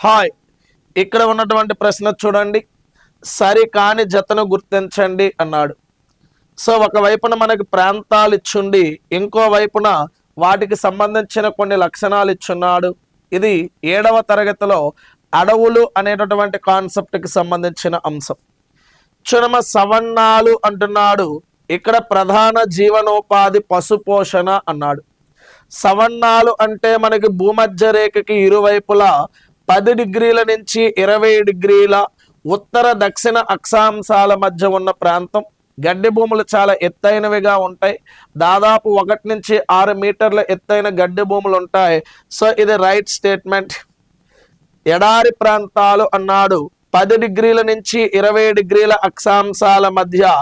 Hi, ఇక్కడ ఉన్నటువంటి ప్రశ్న చూడండి. సరికాని జతను గుర్తించండి అన్నాడు. సో ఒకవైపున మనకి ప్రాంతాలు ఇచ్చుండి ఇంకో వైపున వాటికి సంబంధించిన కొన్ని లక్షణాలు ఇచ్చున్నాడు. ఇది 7వ తరగతిలో అడవులు అనేటటువంటి కాన్సెప్ట్కి సంబంధించిన అంశం. చునమ సవన్నాలు అంటున్నాడు. ఇక్కడ ప్రధాన జీవనోపాధి పశుపోషణ అన్నాడు. సవన్నాలు అంటే మనకి భూమధ్య రేఖకి ఇరువైపులా 10 డిగ్రీల నుంచి 20 డిగ్రీల ఉత్తర దక్షిణ అక్షాంశాల మధ్య ఉన్న ప్రాంతం. గడ్డి భూములు చాలా ఎత్తైనవిగా ఉంటాయి. దాదాపు 1 నుంచి 6 మీటర్ల ఎత్తైన గడ్డి భూములు ఉంటాయి. సో ఇది రైట్ స్టేట్మెంట్. ఎడారి ప్రాంతాలు అన్నాడు. 10 డిగ్రీల నుంచి 20 డిగ్రీల అక్షాంశాల మధ్య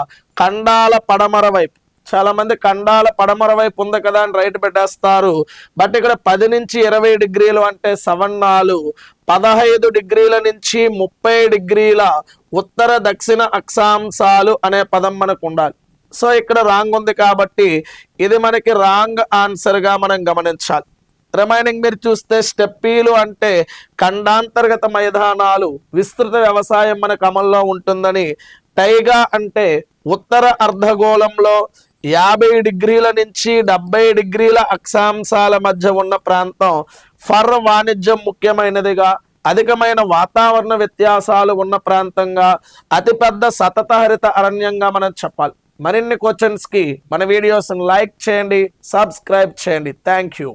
ఖండాల పడమర వైపు. చాలా మంది ఖండాల పడమర వైపు ఉంది కదా అని రైట్ పెట్టేస్తారు. బట్ ఇక్కడ 10 నుంచి 20 డిగ్రీలు అంటే సవన్నాలు. 15 డిగ్రీల నుంచి 30 డిగ్రీల ఉత్తర దక్షిణ అక్షాంశాలు అనే పదం మనకు ఉండాలి. సో ఇక్కడ రాంగ్ ఉంది కాబట్టి ఇది మనకి రాంగ్ ఆన్సర్గా మనం గమనించాలి. రిమైనింగ్ మీరు చూస్తే స్టెప్పీలు అంటే ఖండాంతర్గత మైదానాలు, విస్తృత వ్యవసాయం మనకు అమల్లో ఉంటుందని. టైగా అంటే ఉత్తర అర్ధగోళంలో 50 డిగ్రీల నుంచి 70 డిగ్రీల అక్షాంశాల మధ్య ఉన్న ప్రాంతం. ఫర్ వాణిజ్యం ముఖ్యమైనదిగా, అధికమైన వాతావరణ వ్యత్యాసాలు ఉన్న ప్రాంతంగా, అతిపెద్ద సతత హరిత అరణ్యంగా మనం చెప్పాలి. మరిన్ని క్వశ్చన్స్కి మన వీడియోస్ని లైక్ చేయండి, సబ్స్క్రైబ్ చేయండి. Thank you.